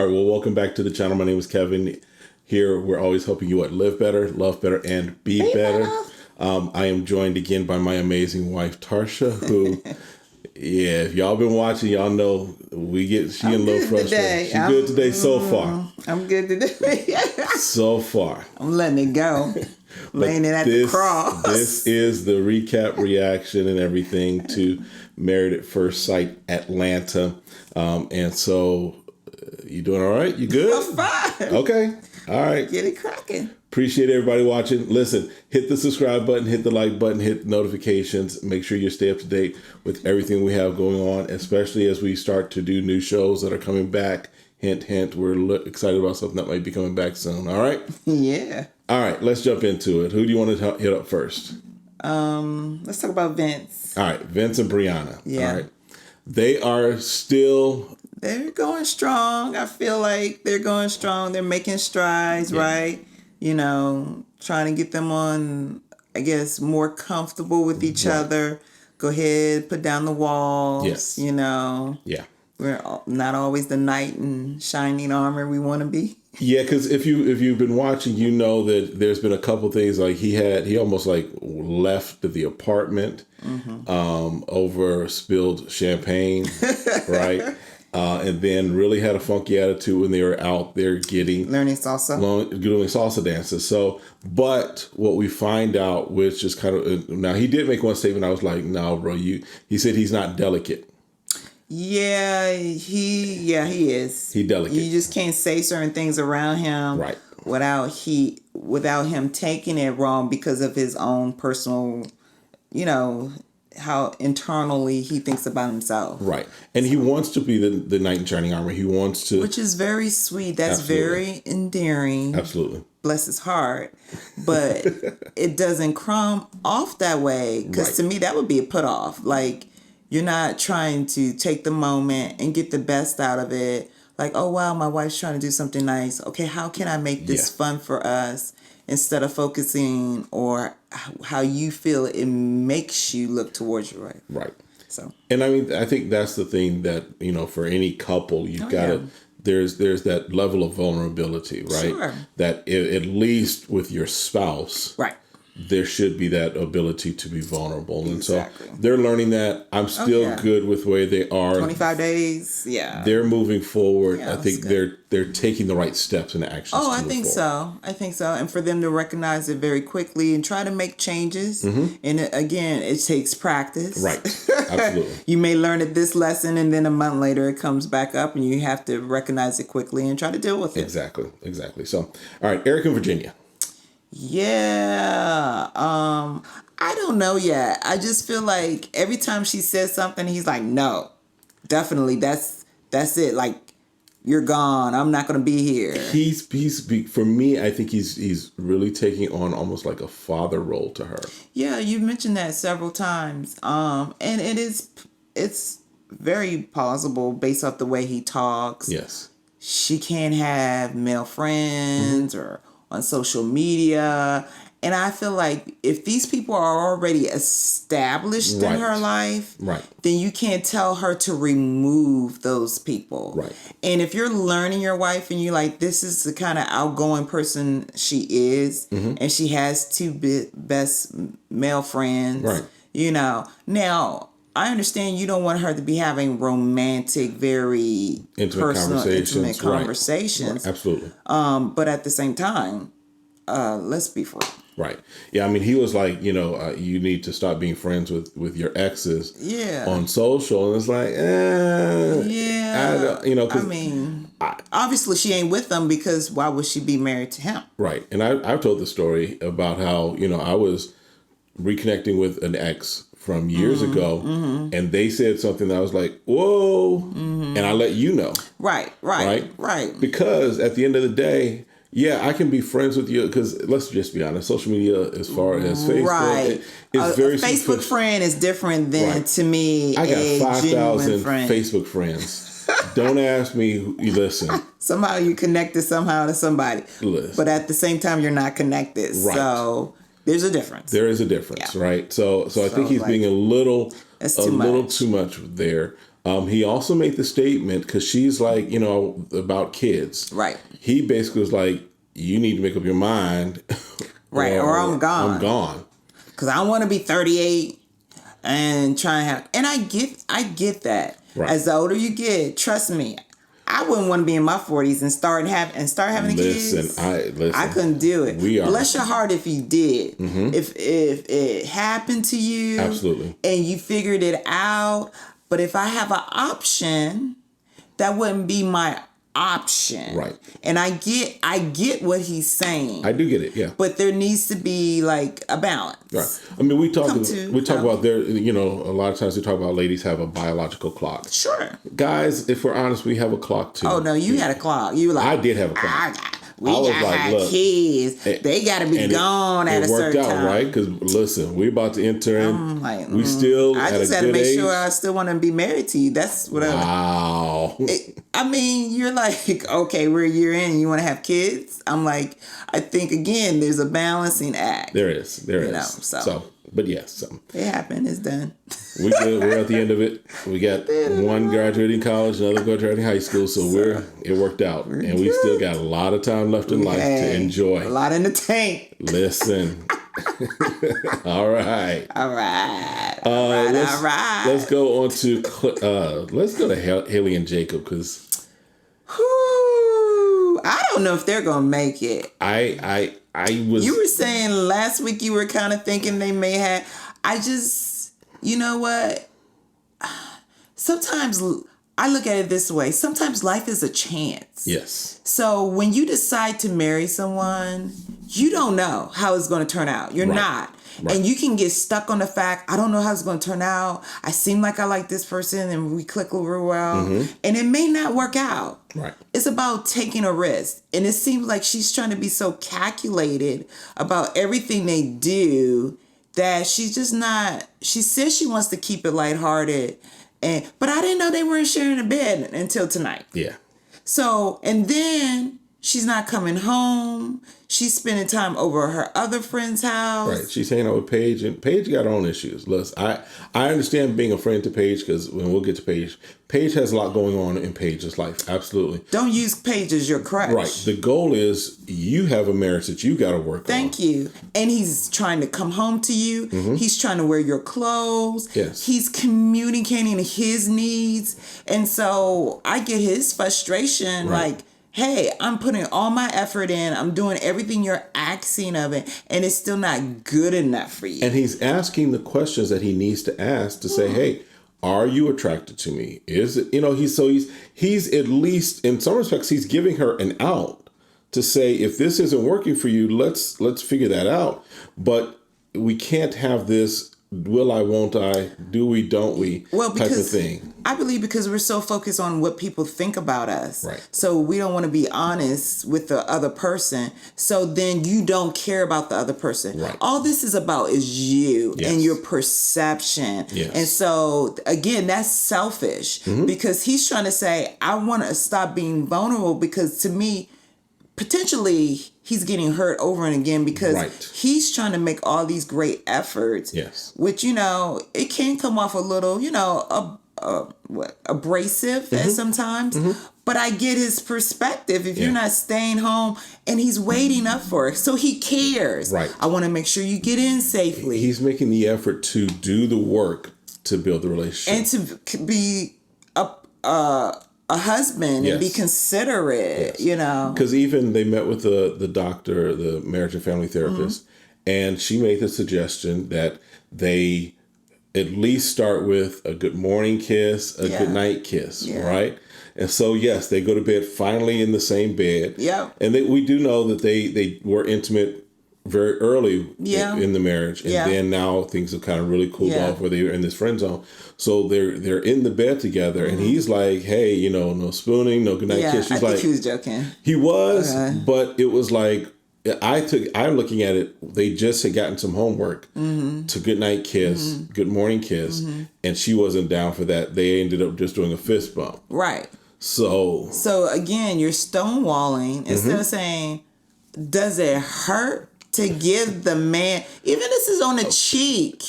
All right, well, welcome back to the channel. My name is Kevin. Here, we're always helping you live better, love better, and be better. I am joined again by my amazing wife, Tarsha, who, yeah, if y'all been watching, y'all know she a little frustrated. She's good today so far. I'm good today. So far. I'm letting it go. Laying it at the cross. This is the recap, reaction, and everything to Married at First Sight Atlanta. And so, you doing all right? You good? I'm fine. Okay. All right. Get it cracking. Appreciate everybody watching. Listen, hit the subscribe button, hit the like button, hit notifications. Make sure you stay up to date with everything we have going on, especially as we start to do new shows that are coming back. Hint, hint. We're excited about something that might be coming back soon. All right? Yeah. All right. Let's jump into it. Who do you want to hit up first? Let's talk about Vince. All right. Vince and Brianna. Yeah. All right. They are still... They're going strong. I feel like they're going strong. They're making strides, right? You know, trying to get them on, I guess, more comfortable with each other. Go ahead, put down the walls. Yes. You know. Yeah. We're not always the knight in shining armor we want to be. Yeah, because if you've been watching, you know that there's been a couple things like he almost like left the apartment over spilled champagne, right? And then really had a funky attitude when they were out there doing salsa dances. So, but what we find out, which is kind of, now he did make one statement. I was like, no, bro, he said he's not delicate. Yeah, he is. He delicate. You just can't say certain things around him, right? Without him taking it wrong because of his own personal, you know, how internally he thinks about himself. Right. And he wants to be the knight in shining armor. He wants to. Which is very sweet. That's very endearing. Absolutely. Bless his heart. But it doesn't crumb off that way. Because to me, that would be a put off. Like, you're not trying to take the moment and get the best out of it. Like, oh, wow, my wife's trying to do something nice. Okay, how can I make this fun for us? Instead of focusing or how you feel it makes you look towards you, right? Right. So, and I mean, I think that's the thing that, you know, for any couple, you've got to, there's that level of vulnerability, right? Sure. That at least with your spouse, right, there should be that ability to be vulnerable. Exactly. And so they're learning that. I'm still good with where they are. 25 days. Yeah. They're moving forward. Yeah, I think they're taking the right steps and actions. Oh, I think so. I think so. And for them to recognize it very quickly and try to make changes. Mm-hmm. And again, it takes practice. Right. Absolutely. You may learn it this lesson and then a month later it comes back up and you have to recognize it quickly and try to deal with it. Exactly. So, all right, Eric and Virginia. Yeah. I don't know yet. I just feel like every time she says something, he's like, no, definitely. That's it. Like, you're gone. I'm not going to be here. He's for me, I think he's really taking on almost like a father role to her. Yeah. You've mentioned that several times. And it's very plausible based off the way he talks. Yes. She can't have male friends or on social media. And I feel like if these people are already established in her life, then you can't tell her to remove those people. Right. And if you're learning your wife and you're like, this is the kind of outgoing person she is, and she has two best male friends, you know, now I understand you don't want her to be having romantic, very intimate conversations. Right. Absolutely. But at the same time, let's be free. Right. Yeah. I mean, he was like, you know, you need to stop being friends with your exes. Yeah. On social, and it's like, yeah. You know, I mean, obviously she ain't with them because why would she be married to him? Right. And I've told the story about how, you know, I was reconnecting with an ex from years ago, and they said something that I was like, whoa, and I let you know. Right. Because at the end of the day, yeah, I can be friends with you because let's just be honest, social media as far as Facebook, it's very Facebook friend is different than to me. I got 5,000 Facebook friends. Don't ask me. Listen. Somehow you connected somehow to somebody, but at the same time you're not connected. Right. So there's a difference. There is a difference, right? So I think he's being a little too much there. He also made the statement, because she's like, about kids. Right. He basically was like, you need to make up your mind. Right. Or I'm gone. I'm gone. Because I want to be 38 and try and have... And I get that. Right. As the older you get, trust me, I wouldn't want to be in my 40s and start having kids. Listen, I couldn't do it. We are. Bless your heart if you did. Mm-hmm. If it happened to you. Absolutely. And you figured it out. But if I have an option, that wouldn't be my option. Right. And I get what he's saying. I do get it, yeah. But there needs to be like a balance. Right. I mean, we talk about there, a lot of times we talk about ladies have a biological clock. Sure. Guys, if we're honest, we have a clock too. Oh no, you had a clock. You were like, I did have a clock. We got kids. They got to be gone at a certain time. It worked out, right? Because listen, we're about to enter in. We still I just had to make sure I still want to be married to you. That's what Wow. I mean, you're like, okay, we're a year in. You want to have kids? I'm like, I think, again, there's a balancing act. There is. So, but yes. It happened. It's done. We're at the end of it. We got one graduating college, another graduating high school. So it worked out. And we still got a lot of time left in life to enjoy. A lot in the tank. Listen. All right. All right. Let's go on to Haley and Jacob, because I don't know if they're gonna make it. You were saying last week you were kind of thinking they may have. You know what? Sometimes I look at it this way. Sometimes life is a chance. Yes. So when you decide to marry someone, you don't know how it's going to turn out. You're not. Right. And you can get stuck on the fact, I don't know how it's going to turn out. I seem like I like this person and we click real well. Mm-hmm. And it may not work out. Right. It's about taking a risk. And it seems like she's trying to be so calculated about everything they do that she's just not. She says she wants to keep it lighthearted. But I didn't know they weren't sharing a bed until tonight. Yeah. So, and then she's not coming home. She's spending time over at her other friend's house. Right. She's hanging out with Paige, and Paige got her own issues. Listen, I understand being a friend to Paige, because when we'll get to Paige has a lot going on in Paige's life. Absolutely. Don't use Paige as your crutch. Right. The goal is you have a marriage that you got to work on. Thank you. And he's trying to come home to you. Mm-hmm. He's trying to wear your clothes. Yes. He's communicating his needs. And so I get his frustration, like, hey, I'm putting all my effort in. I'm doing everything you're asking of it, and it's still not good enough for you. And he's asking the questions that he needs to ask to say, hey, are you attracted to me? Is it, he's at least, in some respects, he's giving her an out to say, if this isn't working for you, let's figure that out. But we can't have this will I, won't I, do we, don't we type of thing. I believe because we're so focused on what people think about us. Right. So we don't want to be honest with the other person. So then you don't care about the other person. Right. All this is about is you and your perception. Yes. And so, again, that's selfish because he's trying to say, I want to stop being vulnerable because to me, potentially he's getting hurt over and again because he's trying to make all these great efforts. Yes. Which, it can come off a little, abrasive at sometimes. Mm-hmm. But I get his perspective. If you're not staying home and he's waiting up for it. So he cares. Right. I want to make sure you get in safely. He's making the effort to do the work to build the relationship. And to be a husband and be considerate, Because even they met with the doctor, the marriage and family therapist, and she made the suggestion that they at least start with a good morning kiss, a good night kiss, right? And so, yes, they go to bed finally in the same bed. Yeah. And we do know that they were intimate very early in the marriage. And then now things have kind of really cooled off where they were in this friend zone. So they're in the bed together and he's like, hey, no spooning, no goodnight kiss. She's I think he was joking. He was, but it was like, I'm looking at it, they just had gotten some homework to goodnight kiss, good morning kiss, and she wasn't down for that. They ended up just doing a fist bump. Right. So again, you're stonewalling instead of saying, does it hurt to give the man, even this is on the cheek,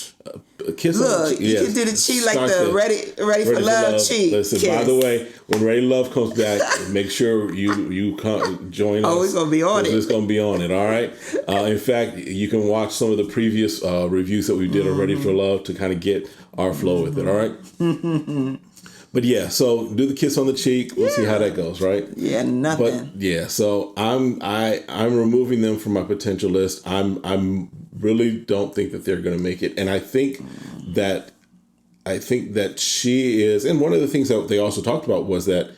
kiss Look, on the cheek. you can do the cheek like the ready for love cheek. Listen, kiss. By the way, when Ready Love comes back, make sure you come join us. Oh, it's going to be on it. It's going to be on it, all right? In fact, you can watch some of the previous reviews that we did on Ready for Love to kind of get our flow with it, all right? But yeah, so do the kiss on the cheek. We'll see how that goes, right? Yeah, nothing. But yeah, so I'm removing them from my potential list. I'm really don't think that they're going to make it, and I think that she is. And one of the things that they also talked about was that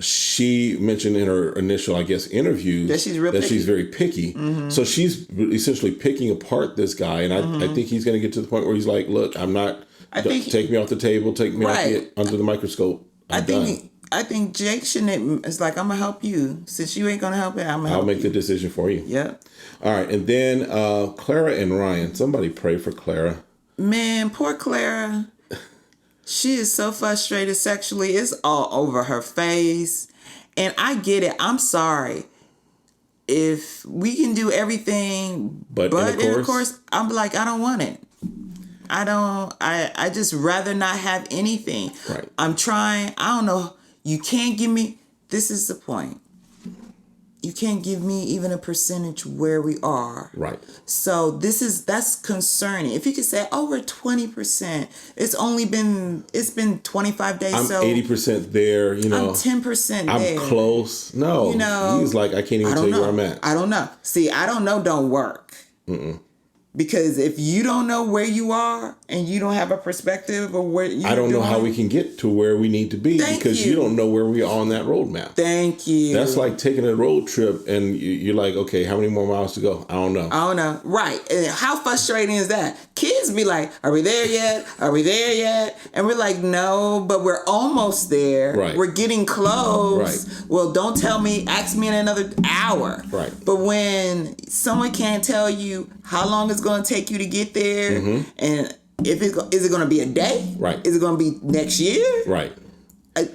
she mentioned in her initial, I guess, interviews that she's very picky. Mm-hmm. So she's essentially picking apart this guy, and I think he's going to get to the point where he's like, "Look, I'm not." Take me off the table. Take me under the microscope. I think Jake shouldn't. It's like, I'm gonna help you. Since you ain't gonna help it, I'll make the decision for you. Yep. All right, and then Clara and Ryan. Somebody pray for Clara. Man, poor Clara. She is so frustrated sexually. It's all over her face, and I get it. I'm sorry. If we can do everything but intercourse, I'm like, I don't want it. I just rather not have anything. Right. I'm trying. I don't know. You can't give me, this is the point. You can't give me even a percentage where we are. Right. So that's concerning. If you could say, we're 20%, it's been 25 days. I'm 80% there, I'm 10% there. I'm close. No. He's like, I can't even tell you where I'm at. I don't know. See, I don't know don't work. Mm-mm. Because if you don't know where you are and you don't have a perspective of where you I don't know how we can get to where we need to be because you don't know where we are on that roadmap. Thank you. That's like taking a road trip and you're like, okay, how many more miles to go? I don't know. Right. And how frustrating is that? Kids be like, are we there yet? Are we there yet? And we're like, no, but we're almost there. Right. We're getting close. Right. Well, don't tell me, ask me in another hour. Right. But when someone can't tell you how long it's going to take you to get there, and if is it going to be a day? Right. Is it going to be next year? Right.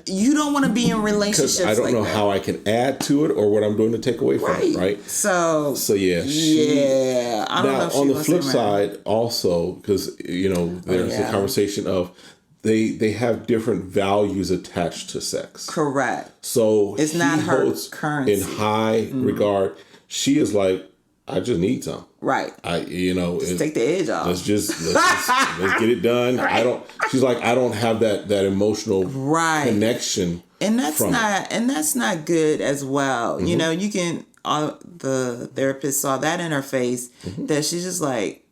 You don't want to be in relationships I don't know how I can add to it or what I'm doing to take away from it, right? So yeah. I don't know if on the flip side, also, because, there's a conversation of they have different values attached to sex. Correct. So it's not her currency. In high regard, she is like, I just need some. Right. Just take the edge off. Let's get it done. Right. She's like, I don't have that emotional connection. And that's not good as well. Mm-hmm. You can, the therapist saw that in her face, that she's just like,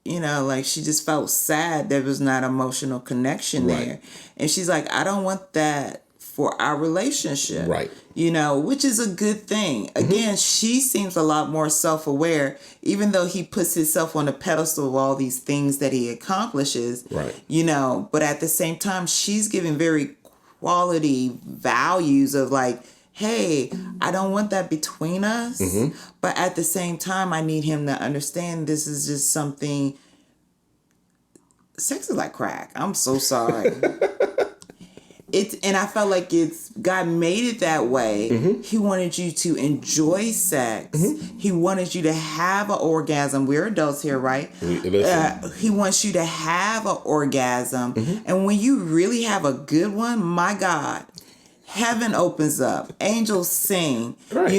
like she just felt sad there was not emotional connection there. And she's like, I don't want that for our relationship. Right. Which is a good thing. Again, she seems a lot more self-aware, even though he puts himself on the pedestal of all these things that he accomplishes. Right. But at the same time, she's giving very quality values of like, hey, I don't want that between us. But at the same time, I need him to understand this is just something. Sex is like crack. I'm so sorry. And I felt like God made it that way. He wanted you to enjoy sex. He wanted you to have an orgasm. We're adults here, right? He wants you to have an orgasm. And when you really have a good one, my God, heaven opens up. Angels sing. Right.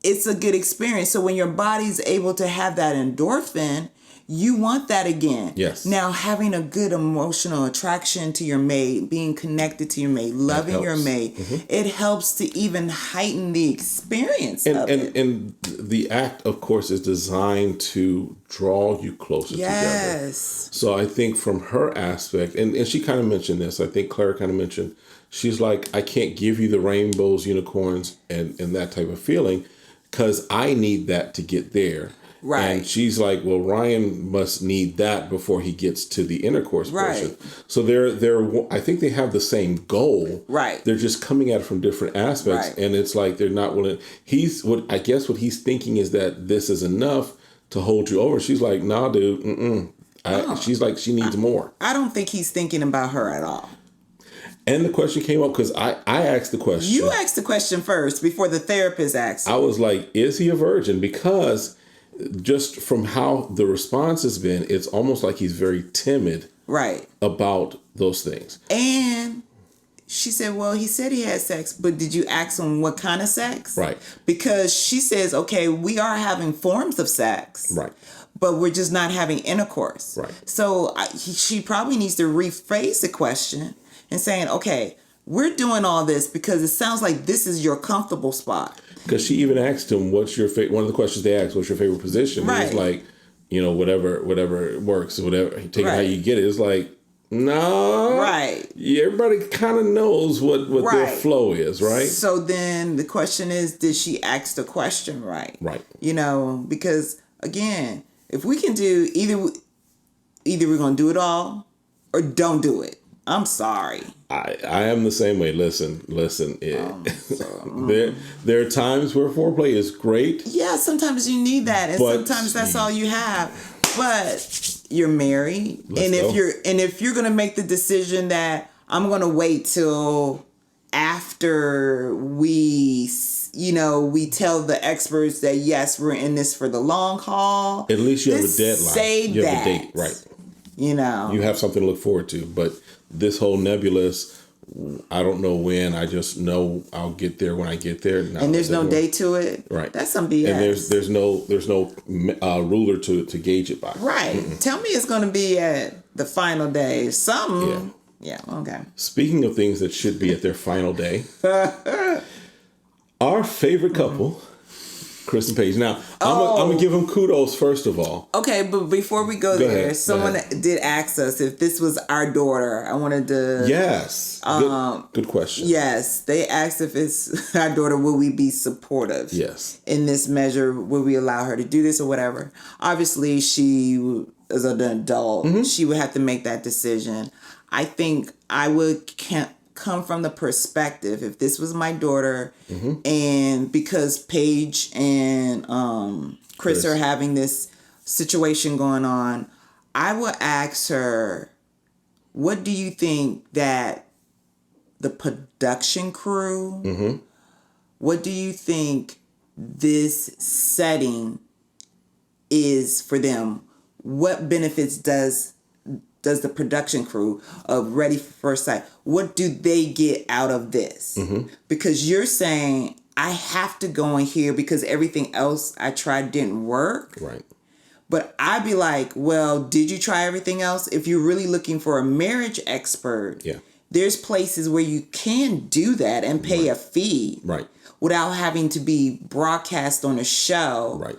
It's a good experience. So when your body's able to have that endorphin, you want that again. Yes. Now, having a good emotional attraction to your mate, being connected to your mate, loving your mate, it helps to even heighten the experience of it. And the act, of course, is designed to draw you closer together. So I think from her aspect, and she kind of mentioned this, I think Claire kind of mentioned, she's like, I can't give you the rainbows, unicorns, and that type of feeling because I need that to get there. Right. And she's like, well, Ryan must need that before he gets to the intercourse portion. So they're I think they have the same goal. Right. They're just coming at it from different aspects. Right. And it's like they're not willing. I guess what he's thinking is that this is enough to hold you over. She's like, nah, dude. She's like, she needs more. I don't think he's thinking about her at all. And the question came up because I asked the question. You asked the question first before the therapist asked. I was like, is he a virgin? Because just from how the response has been, it's almost like he's very timid about those things. And she said, well, he said he had sex, but did you ask him what kind of sex? Right. Because she says, okay, we are having forms of sex. Right. But we're just not having intercourse. Right. So she probably needs to rephrase the question and saying, okay, we're doing all this because it sounds like this is your comfortable spot. Because she even asked him, what's your one of the questions they asked, what's your favorite position? Right. He was like, whatever works, whatever, take it how you get it. It's like, no. Right. Yeah, everybody kind of knows what their flow is, right? So then the question is, did she ask the question right? Right. Because, again, if we can do either we're going to do it all or don't do it. I'm sorry. I am the same way. Listen. There are times where foreplay is great. Yeah, sometimes you need that, and sometimes that's all you have. But you're married, if you're gonna make the decision that I'm gonna wait till after we tell the experts that yes, we're in this for the long haul. At least you have a deadline. Say you have a date, right? You have something to look forward to. But this whole nebulous, I don't know when. I just know I'll get there when I get there. No, and there's no date to it. Right. That's some BS. And there's no ruler to gauge it by. Right. Mm-mm. Tell me it's going to be at the final day. Something. Yeah. Okay. Speaking of things that should be at their final day, our favorite couple. Chris and Paige. Now, I'm going to give them kudos, first of all. Okay, but before we go there, ahead, someone did ask us if this was our daughter. I wanted to... Yes. Good question. Yes. They asked if it's our daughter, will we be supportive? Yes. In this measure, will we allow her to do this or whatever? Obviously, she is an adult. Mm-hmm. She would have to make that decision. I think I would... come from the perspective, if this was my daughter, mm-hmm. and because Paige and Chris are having this situation going on, I would ask her, what do you think that the production crew, mm-hmm. what do you think this setting is for them? What benefits does the production crew of Ready for First Sight, what do they get out of this? Mm-hmm. Because you're saying, I have to go in here because everything else I tried didn't work. Right. But I'd be like, well, did you try everything else? If you're really looking for a marriage expert, there's places where you can do that and pay a fee. Right. Without having to be broadcast on a show. Right.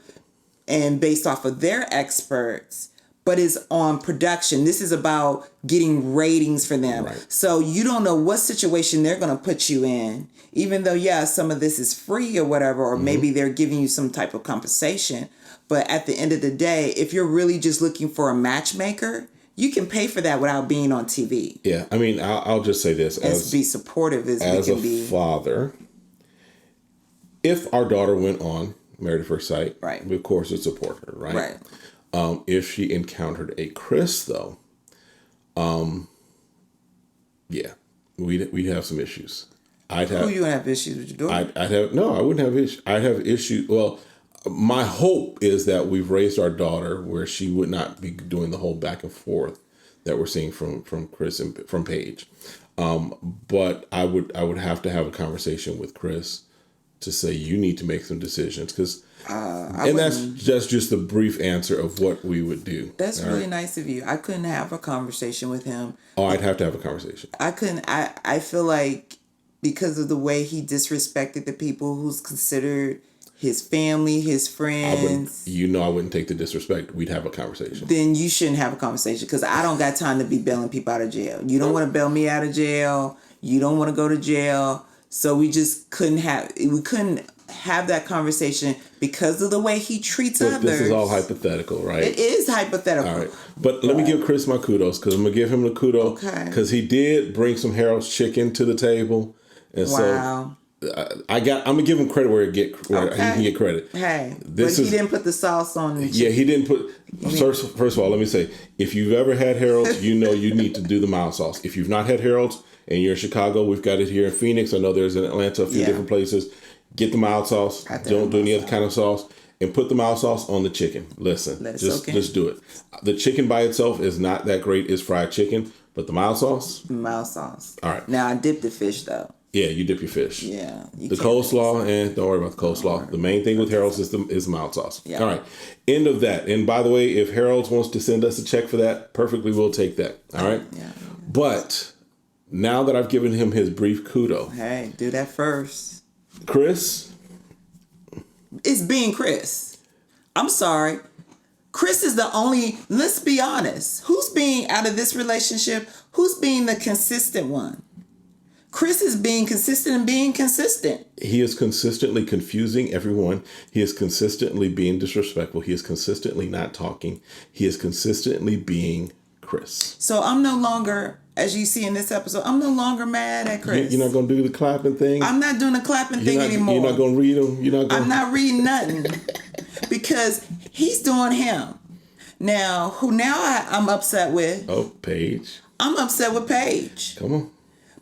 And based off of their experts. But it's on production. This is about getting ratings for them. Right. So you don't know what situation they're going to put you in. Even though, some of this is free or whatever, or mm-hmm. maybe they're giving you some type of compensation. But at the end of the day, if you're really just looking for a matchmaker, you can pay for that without being on TV. Yeah, I mean, I'll just say this. As be supportive as we can be. As a father, if our daughter went on Married at First Sight, right. we of course would support her, right? Right. If she encountered a Chris, though, we'd have some issues. You would have issues with your daughter? I wouldn't have issues. I'd have issues. Well, my hope is that we've raised our daughter where she would not be doing the whole back and forth that we're seeing from Chris and from Paige. But I would have to have a conversation with Chris to say you need to make some decisions because. That's just a brief answer of what we would do. That's really nice of you. I couldn't have a conversation with him. Oh, I'd have to have a conversation. I couldn't. I feel like because of the way he disrespected the people who's considered his family, his friends. I wouldn't take the disrespect. We'd have a conversation. Then you shouldn't have a conversation because I don't got time to be bailing people out of jail. You don't want to bail me out of jail. You don't want to go to jail. So we just couldn't have that conversation because of the way he treats others. This is all hypothetical, right? It is hypothetical. All right. But let me give Chris my kudos because I'm going to give him the kudos because he did bring some Harold's chicken to the table. And so I'm going to give him credit where he can get credit. Hey, but he didn't put the sauce on the chicken. Yeah, he didn't put... First of all, let me say, if you've ever had Harold's, you know you need to do the mild sauce. If you've not had Harold's and you're in Chicago, we've got it here in Phoenix. I know there's in Atlanta, a few different places. Get the mild sauce. Don't do any other kind of sauce. and put the mild sauce on the chicken. Listen, just do it. The chicken by itself is not that great. It's fried chicken, but the mild sauce. Mild sauce. All right. Now I dip the fish though. Yeah, you dip your fish. Yeah. The coleslaw, and don't worry about the coleslaw. The main thing with Harold's is mild sauce. Yeah. All right. End of that. And by the way, if Harold's wants to send us a check for that, perfectly, we'll take that. All right. Yeah. But now that I've given him his brief kudo. Hey, do that first. Chris. It's being Chris. I'm sorry. Chris is the only, let's be honest. Who's being out of this relationship? Who's being the consistent one? Chris is being consistent and being consistent. He is consistently confusing everyone. He is consistently being disrespectful. He is consistently not talking. He is consistently being Chris. So I'm no longer, as you see in this episode, I'm no longer mad at Chris. You're not going to do the clapping thing? I'm not doing the clapping thing anymore. You're not going to read them? I'm not reading nothing. Because he's doing him. Now, I'm upset with? Oh, Paige. I'm upset with Paige. Come on.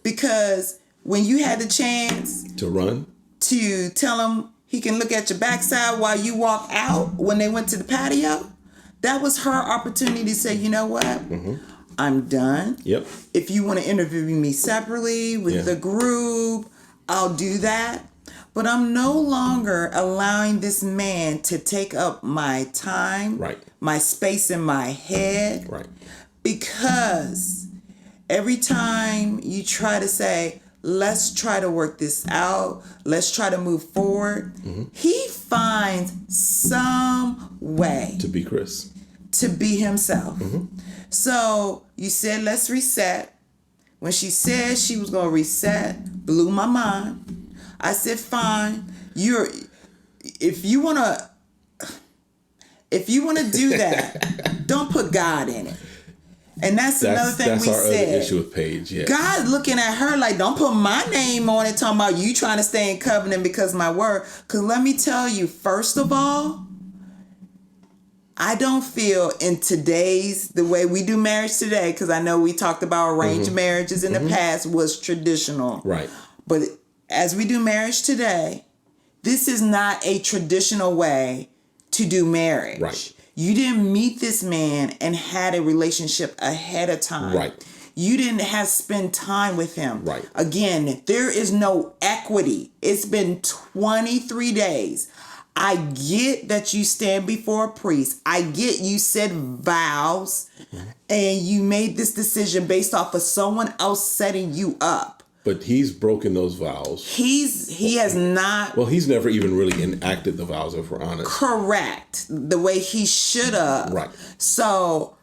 Because when you had the chance to run, to tell him he can look at your backside while you walk out when they went to the patio, that was her opportunity to say, you know what? Mm-hmm. I'm done. Yep. If you want to interview me separately with the group, I'll do that. But I'm no longer allowing this man to take up my time, my space in my head. Right. Because every time you try to say, let's try to work this out, let's try to move forward, he finds some way to be Chris, to be himself. So you said, let's reset. When she said she was going to reset, blew my mind. I said, fine. If you want to do that, don't put God in it. And that's another thing we said. That's our other issue with Paige. Yeah. God looking at her like, don't put my name on it, talking about you trying to stay in covenant because my word. Because let me tell you, first of all, I don't feel in the way we do marriage today, because I know we talked about arranged marriages in the past was traditional. Right. But as we do marriage today, this is not a traditional way to do marriage. Right. You didn't meet this man and had a relationship ahead of time. Right. You didn't have spend time with him. Right. Again, there is no equity. It's been 23 days. I get that you stand before a priest. I get you said vows and you made this decision based off of someone else setting you up. But he's broken those vows. He has not. Well, he's never even really enacted the vows, if we're honest. Correct. The way he should have. Right. So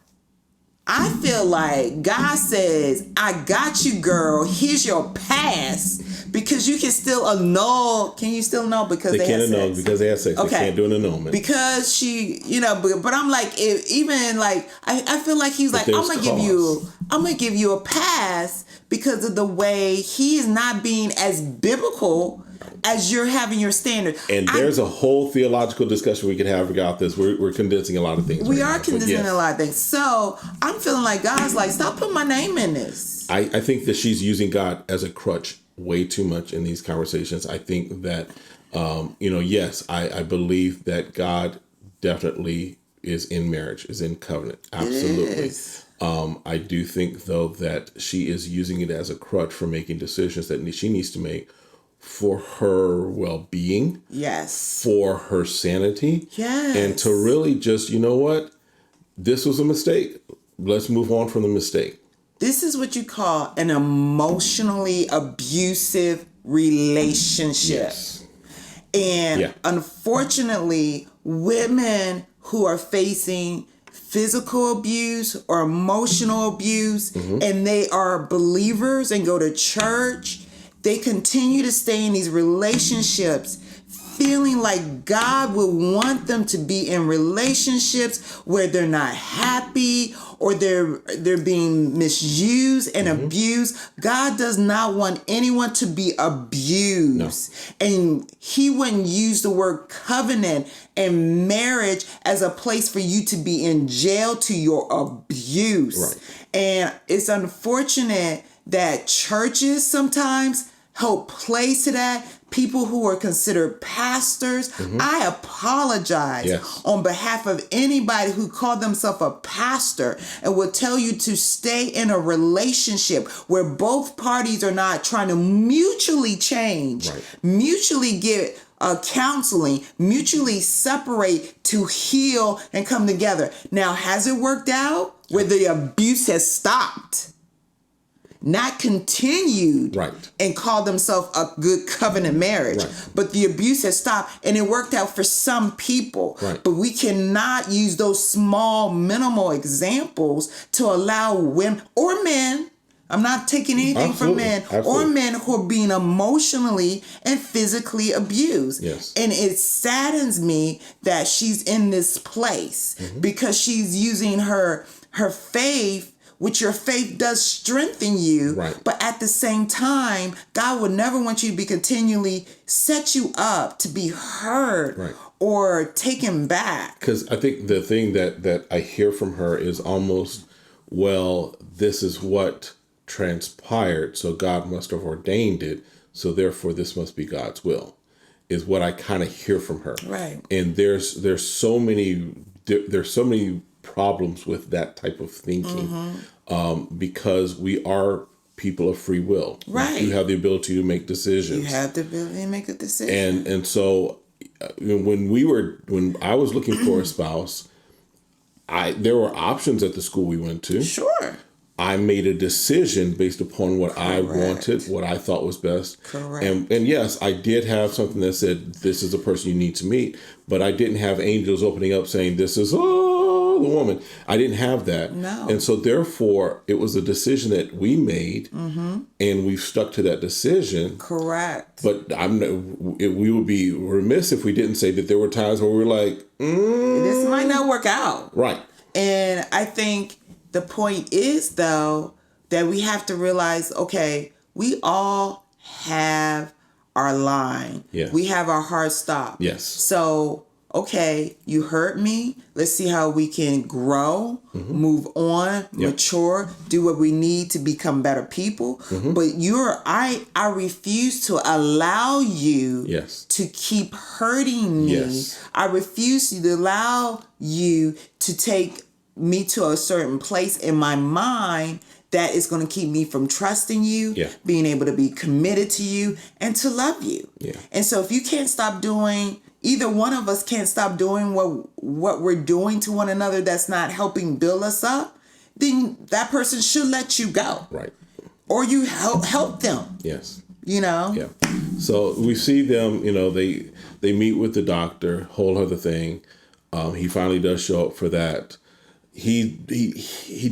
I feel like God says, I got you, girl. Here's your pass. Because you can still annul. Can you still annul because they can't have annul sex? because they have sex. Okay. They can't do an annulment. Because she, but I'm like, I feel like he's like, I'm gonna give you a pass because of the way he is not being as biblical as you're having your standard. And there's a whole theological discussion we could have about this. We're condensing a lot of things. We are condensing a lot of things. So I'm feeling like God's like, stop putting my name in this. I think that she's using God as a crutch way too much in these conversations. I think that, yes, I believe that God definitely is in marriage, is in covenant. Absolutely. I do think, though, that she is using it as a crutch for making decisions that she needs to make for her well-being. Yes. For her sanity. Yes. And to really just, you know what? This was a mistake. Let's move on from the mistake. This is what you call an emotionally abusive relationship. Yes. And unfortunately, women who are facing physical abuse or emotional abuse and they are believers and go to church, they continue to stay in these relationships feeling like God would want them to be in relationships where they're not happy or they're being misused and abused. God does not want anyone to be abused. No. And he wouldn't use the word covenant and marriage as a place for you to be in jail to your abuse. Right. And it's unfortunate that churches sometimes help play to that people who are considered pastors. I apologize on behalf of anybody who called themselves a pastor and will tell you to stay in a relationship where both parties are not trying to mutually change, mutually get counseling, mutually separate to heal and come together. Now, has it worked out where the abuse has stopped? Not continued and called themselves a good covenant marriage. But the abuse has stopped and it worked out for some people. But we cannot use those small, minimal examples to allow women or men, I'm not taking anything from men, or men who are being emotionally and physically abused. And it saddens me that she's in this place because she's using her faith, which your faith does strengthen you. But at the same time, God would never want you to be continually set you up to be hurt or taken back. Because I think the thing that I hear from her is almost, well, this is what transpired, so God must have ordained it, so therefore this must be God's will, is what I kind of hear from her. And there's so many problems with that type of thinking, because we are people of free will. You have the ability to make decisions. You have the ability to make a decision. And so when I was looking for a spouse, there were options at the school we went to. I made a decision based upon what I wanted, what I thought was best. And yes, I did have something that said, this is the person you need to meet. But I didn't have angels opening up saying, this is the woman. I didn't have that. And so therefore, it was a decision that we made, and we've stuck to that decision. But we would be remiss if we didn't say that there were times where we were like, this might not work out. And I think the point is, though, that we have to realize, okay, we all have our line. We have our hard stop. So, okay, you hurt me. Let's see how we can grow, move on, mature, do what we need to become better people. But I refuse to allow you to keep hurting me. I refuse to allow you to take me to a certain place in my mind that is going to keep me from trusting you, being able to be committed to you, and to love you. And so if you can't stop doing, either one of us can't stop doing what we're doing to one another that's not helping build us up, then that person should let you go. Or you help them. You know? So we see them, they meet with the doctor, whole other thing. He finally does show up for that. He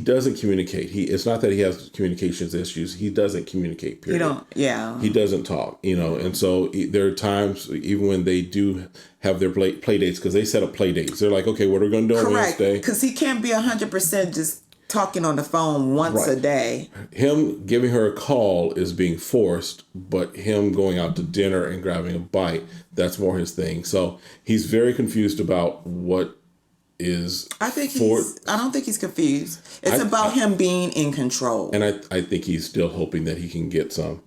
doesn't communicate. It's not that he has communications issues. He doesn't communicate, period. He doesn't talk, and so there are times, even when they do have their play dates, because they set up play dates. They're like, okay, what are we going to do on Wednesday? Because he can't be 100% just talking on the phone once a day. Him giving her a call is being forced, but him going out to dinner and grabbing a bite, that's more his thing. So he's very confused about what is. I don't think he's confused. It's about him being in control. And I think he's still hoping that he can get some.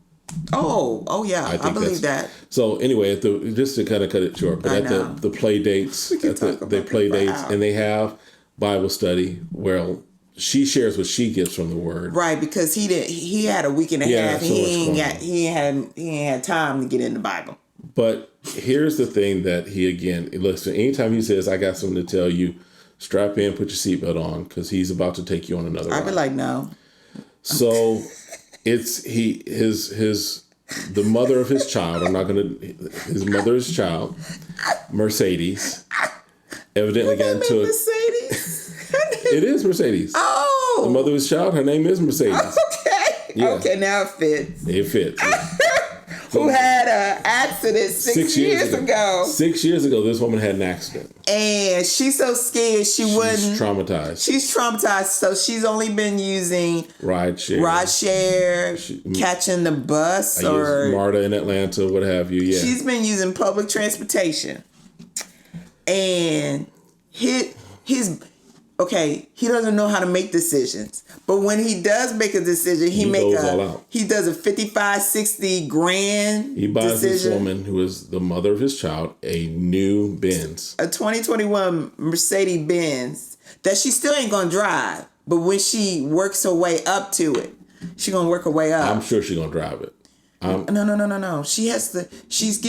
Oh yeah, I believe that. So anyway, just to kind of cut it short, but at the play dates, and they have Bible study where she shares what she gets from the Word. Because he had a week and a half. He ain't had time to get in the Bible. But here's the thing that listen, anytime he says, I got something to tell you, strap in, put your seatbelt on, because he's about to take you on another ride. I'd be like, no. So it's the mother of his child, his mother's child, Mercedes, evidently got into Mercedes? It is Mercedes. Oh. The mother of his child, her name is Mercedes. Okay. Okay, now it fits. It fits. Who had an accident 6 years ago. 6 years ago, this woman had an accident. And she's so scared she's traumatized. She's traumatized, so she's only been using rideshare, catching the bus, or MARTA in Atlanta, what have you. Yeah, she's been using public transportation. And okay, he doesn't know how to make decisions. But when he does make a decision, he does a 55, 60 grand He buys decision. this woman who is the mother of his child a new Benz. A 2021 Mercedes Benz that she still ain't going to drive. But when she works her way up to it, she going to work her way up. I'm sure she's going to drive it. No. She has to. She's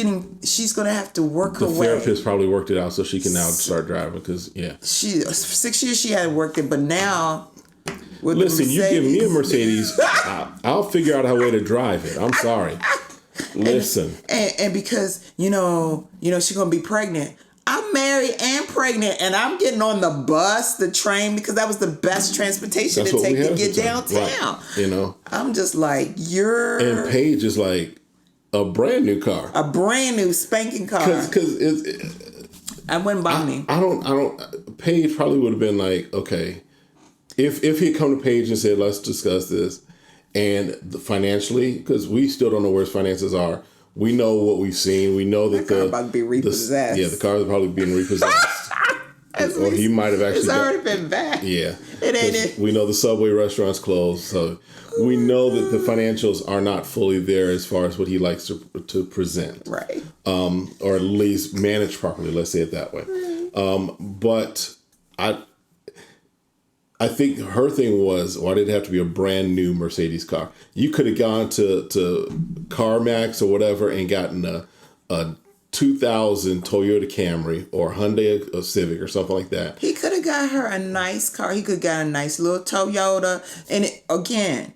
gonna have to work her way. The therapist probably worked it out so she can now start driving. Because 6 years she had worked it, but now. Listen, you give me a Mercedes, I'll figure out a way to drive it. I'm sorry. Listen, and because you know she's gonna be pregnant. I'm married and pregnant, and I'm getting on the bus, the train, because that was the best transportation to take to get downtown. Right. I'm just like, And Paige is like a brand new car, a brand new spanking car. Because I wouldn't buy me. I don't. Paige probably would have been like, okay, if he'd come to Paige and said, let's discuss this, and financially, because we still don't know where his finances are. We know what we've seen. We know that the car about to be repossessed. The car is probably being repossessed. Or he might have actually. It's already been back. Yeah, it ain't it. We know the Subway restaurant's closed, so we know that the financials are not fully there as far as what he likes to present, right? Or at least manage properly. Let's say it that way. Right. But I think her thing was, why did it have to be a brand new Mercedes car? You could have gone to CarMax or whatever and gotten a 2000 Toyota Camry or Hyundai Civic or something like that. He could have got her a nice car. He could have got a nice little Toyota. And again,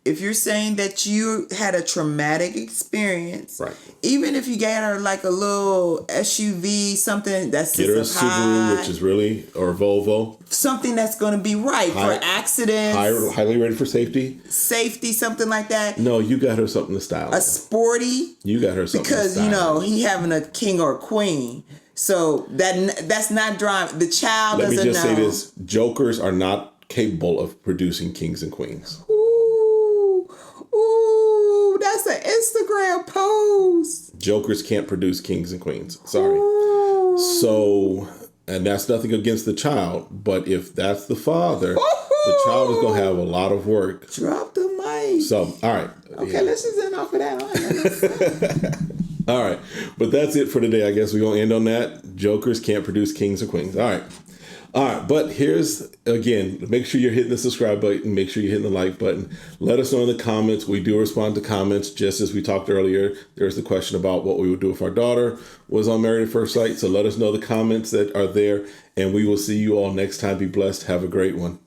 if you're saying that you had a traumatic experience, right? Even if you got her like a little SUV, something that's get her a Subaru, which is really, or Volvo, something that's going to be right for accidents, highly rated for safety, something like that. No, you got her something to style. A sporty. You got her something because to style. He having a king or a queen, so that's not driving. The child Let doesn't know. Let me just say this: jokers are not capable of producing kings and queens. Ooh, that's an Instagram post. Jokers can't produce kings and queens. Sorry. Ooh. So, and that's nothing against the child, but if that's the father, the child is going to have a lot of work. Drop the mic. So, all right. Okay, let's just end off of that. All right. But that's it for today. I guess we're going to end on that. Jokers can't produce kings or queens. All right. All right, but here's, again, make sure you're hitting the subscribe button. Make sure you're hitting the like button. Let us know in the comments. We do respond to comments. Just as we talked earlier, there's the question about what we would do if our daughter was on Married at First Sight. So let us know the comments that are there, and we will see you all next time. Be blessed. Have a great one.